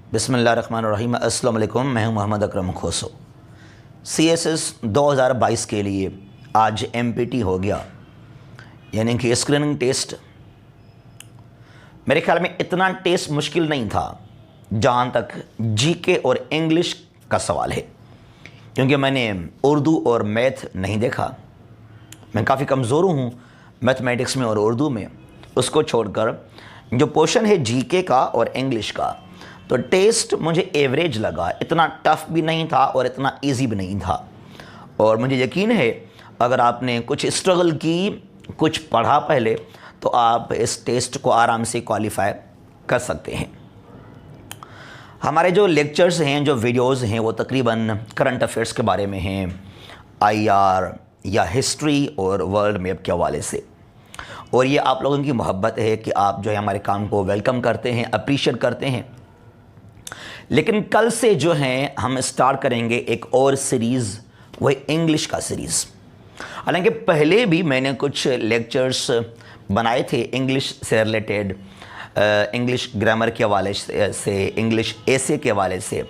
बिस्मिल्लाहिर्रहमानिर्रहीम। अस्सलाम वालेकुम। मैं हूं मोहम्मद अकरम खोसो। CSS 2022 के लिए आज MPT हो गया, यानी कि स्क्रीनिंग टेस्ट। मेरे ख्याल में इतना टेस्ट मुश्किल नहीं था जहां तक GK और इंग्लिश का सवाल है, क्योंकि मैंने उर्दू और मैथ नहीं देखा। मैं काफ़ी कमज़ोर हूँ मैथमेटिक्स में और उर्दू में। उसको छोड़कर जो पोर्शन है GK का और इंग्लिश का, तो टेस्ट मुझे एवरेज लगा। इतना टफ भी नहीं था और इतना इजी भी नहीं था। और मुझे यकीन है अगर आपने कुछ स्ट्रगल की, कुछ पढ़ा पहले, तो आप इस टेस्ट को आराम से क्वालिफाई कर सकते हैं। हमारे जो लेक्चर्स हैं, जो वीडियोस हैं, वो तकरीबन करंट अफेयर्स के बारे में हैं, IR या हिस्ट्री और वर्ल्ड मैप के हवाले से। और ये आप लोगों की मोहब्बत है कि आप जो है हमारे काम को वेलकम करते हैं, अप्रीशिएट करते हैं। लेकिन कल से जो है हम स्टार्ट करेंगे एक और सीरीज़, वही इंग्लिश का सीरीज़। हालांकि पहले भी मैंने कुछ लेक्चर्स बनाए थे इंग्लिश से रिलेटेड, इंग्लिश ग्रामर के हवाले से, इंग्लिश एसे के हवाले से,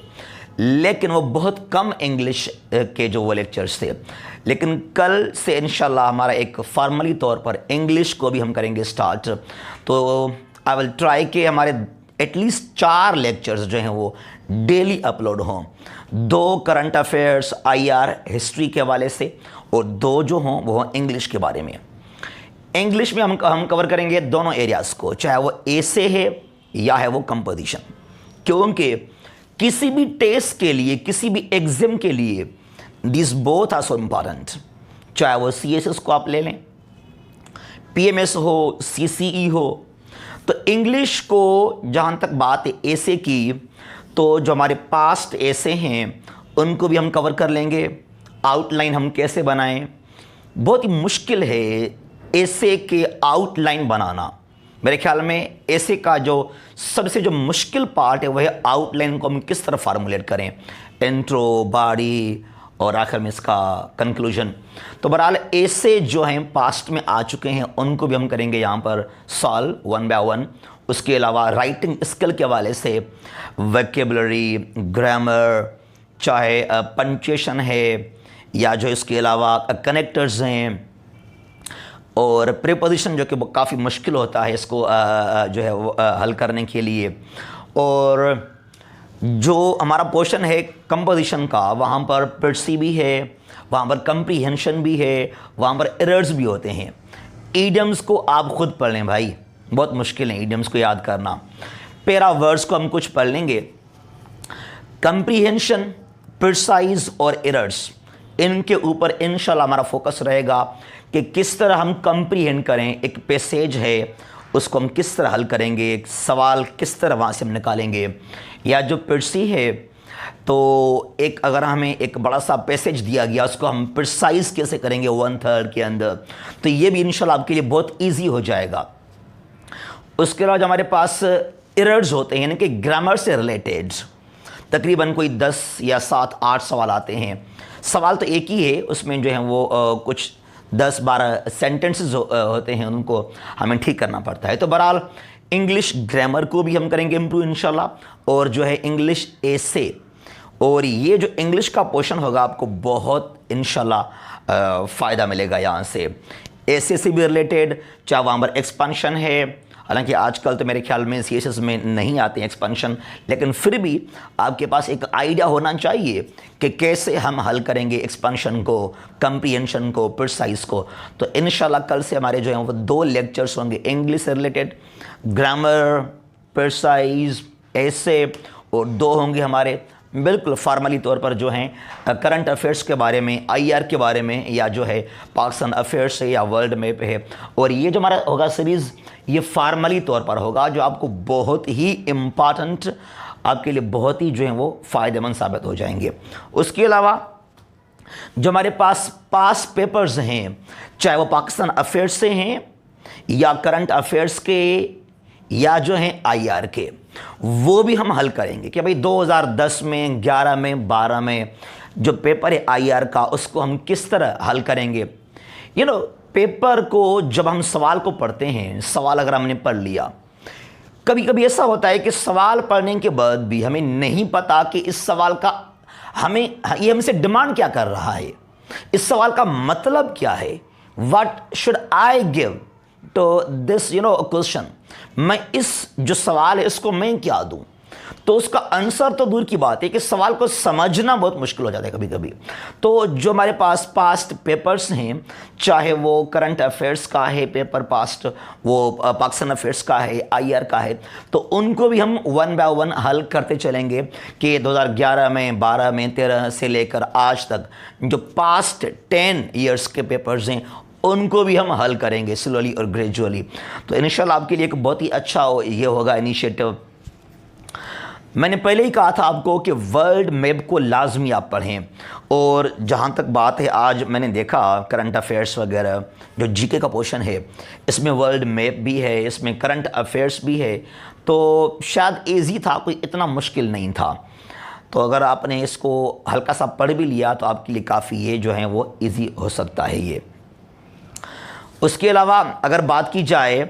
लेकिन वो बहुत कम इंग्लिश के जो वो लेक्चर्स थे। लेकिन कल से इंशाल्लाह हमारा एक फॉर्मली तौर पर इंग्लिश को भी हम करेंगे स्टार्ट। तो आई विल ट्राई कि हमारे एटलीस्ट 4 लेक्चर्स जो हैं वो डेली अपलोड हों। 2 करंट अफेयर्स IR हिस्ट्री के हवाले से और 2 जो हों वो हों इंग्लिश के बारे में। इंग्लिश में हम कवर करेंगे दोनों एरियाज़ को, चाहे वो एसे है या है वो कंपोजिशन, क्योंकि किसी भी टेस्ट के लिए, किसी भी एग्जाम के लिए this both are so important. चाहे वो CSS को आप ले लें, PMS हो, CCE हो। तो इंग्लिश को जहाँ तक बात है एसे की, तो जो हमारे पास्ट एसे हैं उनको भी हम कवर कर लेंगे। आउटलाइन हम कैसे बनाएं, बहुत ही मुश्किल है एसे के आउटलाइन बनाना। मेरे ख्याल में एसे का जो सबसे जो मुश्किल पार्ट है वह है आउटलाइन को हम किस तरह फार्मूलेट करें, इंट्रो, बॉडी और आखिर में इसका कंक्लूजन। तो बहरहाल एसे जो हैं पास्ट में आ चुके हैं उनको भी हम करेंगे यहाँ पर सॉल्व 1 बाय 1। उसके अलावा राइटिंग स्किल के हवाले से वोकैबुलरी, ग्रामर, चाहे पंक्चुएशन है या जो इसके अलावा कनेक्टर्स हैं और प्रीपोजिशन, जो कि काफ़ी मुश्किल होता है इसको जो है वो हल करने के लिए। और जो हमारा पोर्शन है कंपोजिशन का, वहाँ पर पर्सी भी है, वहाँ पर कंप्रीहेंशन भी है, वहाँ पर एरर्स भी होते हैं। ईडियम्स को आप खुद पढ़ लें भाई, बहुत मुश्किल है ईडियम्स को याद करना। पैरा वर्ड्स को हम कुछ पढ़ लेंगे। कंप्रीहेंशन, प्रिसाइज और एरर्स, इनके ऊपर इंशाल्लाह हमारा फोकस रहेगा कि किस तरह हम कंप्रीहेंड करें। एक पैसेज है उसको हम किस तरह हल करेंगे, एक सवाल किस तरह वहाँ से हम निकालेंगे, या जो पर्सी है तो एक अगर हमें एक बड़ा सा पैसेज दिया गया उसको हम प्रिसाइज कैसे करेंगे 1/3 के अंदर। तो ये भी इंशाल्लाह आपके लिए बहुत ईजी हो जाएगा। उसके अलावा हमारे पास एरर्स होते हैं, यानी कि ग्रामर से रिलेटेड तकरीबन कोई 10 या 7-8 सवाल आते हैं। सवाल तो एक ही है, उसमें जो है वो कुछ 10-12 सेंटेंसेस होते हैं, उनको हमें ठीक करना पड़ता है। तो बहरहाल इंग्लिश ग्रामर को भी हम करेंगे इम्प्रूव इंशाल्लाह, और जो है इंग्लिश एसे। और ये जो इंग्लिश का पोर्शन होगा आपको बहुत इंशाल्लाह फ़ायदा मिलेगा यहाँ से। एसे से भी रिलेटेड, चाहे वहाँ पर एक्सपेंशन है, हालांकि आजकल तो मेरे ख्याल में CSS में नहीं आते हैं एक्सपेंशन, लेकिन फिर भी आपके पास एक आइडिया होना चाहिए कि कैसे हम हल करेंगे एक्सपेंशन को, कंप्रीहेंशन को, प्रिसाइज को। तो इंशाल्लाह कल से हमारे जो हैं वो 2 लेक्चर्स होंगे इंग्लिश से रिलेटेड, ग्रामर, प्रिसाइज, एसे, और 2 होंगे हमारे बिल्कुल फॉर्मली तौर पर जो हैं करंट अफेयर्स के बारे में, IR के बारे में, या जो है पाकिस्तान अफेयर्स है या वर्ल्ड मैप है। और ये जो हमारा होगा सीरीज़, ये फॉर्मली तौर पर होगा, जो आपको बहुत ही इम्पॉर्टेंट, आपके लिए बहुत ही जो है वो फ़ायदेमंद साबित हो जाएंगे। उसके अलावा जो हमारे पास पेपर्स हैं, चाहे वो पाकिस्तान अफेयर्स से हैं या करंट अफेयर्स के या जो हैं IR के, वो भी हम हल करेंगे कि भाई 2010 में, 11 में, 12 में जो पेपर है IR का, उसको हम किस तरह हल करेंगे। पेपर को जब हम सवाल को पढ़ते हैं, सवाल अगर हमने पढ़ लिया, कभी कभी ऐसा होता है कि सवाल पढ़ने के बाद भी हमें नहीं पता कि इस सवाल का ये हमसे डिमांड क्या कर रहा है, इस सवाल का मतलब क्या है। What should I give to this question, मैं इस जो सवाल है इसको मैं क्या दूं। तो उसका आंसर तो दूर की बात है कि सवाल को समझना बहुत मुश्किल हो जाता है कभी कभी। तो जो हमारे पास पास्ट पेपर्स हैं, चाहे वो करंट अफेयर्स का है पेपर पास्ट, वो पाकिस्तान अफेयर्स का है, IR का है, तो उनको भी हम 1 बाय 1 हल करते चलेंगे कि 2011 में, 12 में, 13 से लेकर आज तक जो पास्ट 10 ईयर्स के पेपर्स हैं उनको भी हम हल करेंगे स्लोली और ग्रेजुअली। तो इंशाल्लाह आपके लिए एक बहुत ही अच्छा ये होगा इनिशिएटिव। मैंने पहले ही कहा था आपको कि वर्ल्ड मैप को लाजमी आप पढ़ें, और जहाँ तक बात है आज मैंने देखा करंट अफेयर्स वगैरह जो GK का पोर्शन है इसमें वर्ल्ड मैप भी है, इसमें करंट अफेयर्स भी है, तो शायद ईजी था, कोई इतना मुश्किल नहीं था। तो अगर आपने इसको हल्का सा पढ़ भी लिया तो आपके लिए काफ़ी ये जो है वो ईजी हो सकता है ये। उसके अलावा अगर बात की जाए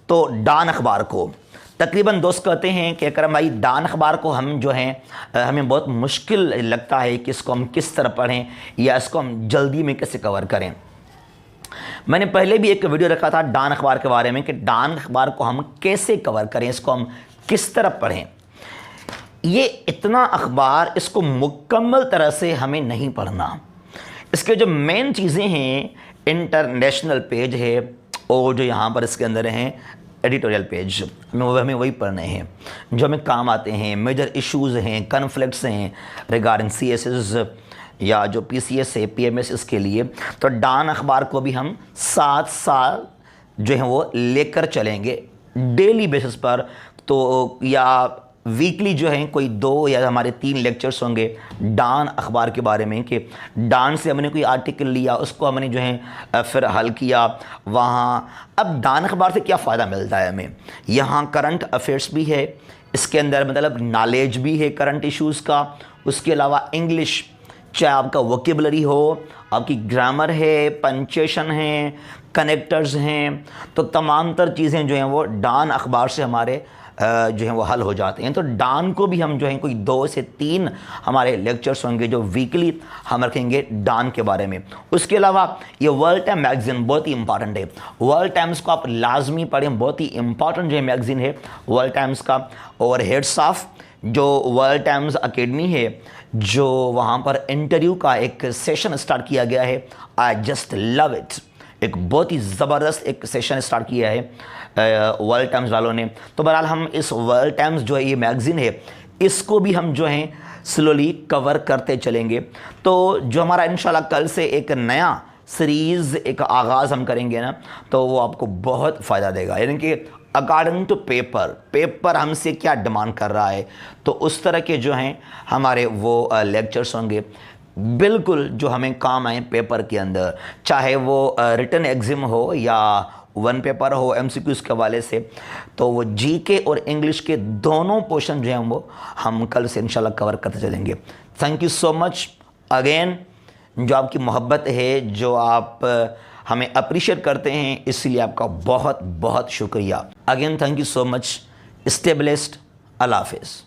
तो डॉन अखबार को तकरीबन दोस्त कहते हैं कि अकरम भाई डॉन अखबार को हम जो हैं हमें बहुत मुश्किल लगता है कि इसको हम किस तरह पढ़ें या इसको हम जल्दी में कैसे कवर करें। मैंने पहले भी एक वीडियो रखा था डॉन अखबार के बारे में कि डॉन अखबार को हम कैसे कवर करें, इसको हम किस तरह पढ़ें। ये इतना अखबार, इसको मुकम्मल तरह से हमें नहीं पढ़ना। इसके जो मेन चीज़ें हैं, इंटरनेशनल पेज है और जो यहाँ पर इसके अंदर हैं एडिटोरियल पेज, हमें वही पढ़ने हैं जो हमें काम आते हैं। मेजर इश्यूज़ हैं, कन्फ्लिक्ट्स हैं रिगार्डिंग CSS या जो PCS है, PMS इसके लिए। तो डॉन अखबार को भी हम 7 साल जो है वो लेकर चलेंगे डेली बेसिस पर। तो या वीकली जो है कोई 2 या हमारे 3 लेक्चर्स होंगे डॉन अखबार के बारे में कि डॉन से हमने कोई आर्टिकल लिया, उसको हमने जो है फिर हल किया वहाँ। अब डॉन अखबार से क्या फ़ायदा मिलता है हमें, यहाँ करंट अफेयर्स भी है, इसके अंदर मतलब नॉलेज भी है करंट इश्यूज़ का। उसके अलावा इंग्लिश, चाहे आपका वोकेबलरी हो, आपकी ग्रामर है, पंक्चुएशन है, कनेक्टर्स हैं, तो तमाम तर चीज़ें जो हैं वो डॉन अखबार से हमारे जो हैं वो हल हो जाते हैं। तो डॉन को भी हम जो हैं कोई 2 से 3 हमारे लेक्चर्स होंगे जो वीकली हम रखेंगे डॉन के बारे में। उसके अलावा ये वर्ल्ड टाइम मैगज़ीन बहुत ही इंपॉर्टेंट है, वर्ल्ड टाइम्स को आप लाजमी पढ़ें, बहुत ही इंपॉर्टेंट जो है मैगज़ीन है वर्ल्ड टाइम्स का। और हेड्स ऑफ जो वर्ल्ड टाइम्स अकेडमी है, जो वहाँ पर इंटरव्यू का एक सेशन स्टार्ट किया गया है, आई जस्ट लव इट, एक बहुत ही ज़बरदस्त एक सेशन स्टार्ट किया है वर्ल्ड टाइम्स वालों ने। तो बहरहाल हम इस वर्ल्ड टाइम्स जो है ये मैगज़ीन है इसको भी हम जो हैं स्लोली कवर करते चलेंगे। तो जो हमारा इंशाल्लाह कल से एक नया सीरीज़ एक आगाज़ हम करेंगे ना, तो वो आपको बहुत फ़ायदा देगा। यानी कि अकॉर्डिंग टू पेपर हमसे क्या डिमांड कर रहा है, तो उस तरह के जो हैं हमारे वो लेक्चर्स होंगे बिल्कुल जो हमें काम आए पेपर के अंदर, चाहे वो रिटन एग्ज़ाम हो या 1 पेपर हो MCQs के हवाले से। तो वो GK और इंग्लिश के दोनों पोर्शन जो हैं वो हम कल से इंशाल्लाह कवर करते चलेंगे। Thank you so much again, जो आपकी मोहब्बत है, जो आप हमें अप्रिशिएट करते हैं, इसलिए आपका बहुत बहुत शुक्रिया। Again thank you so much. Stay blessed. अल्लाह हाफिज़।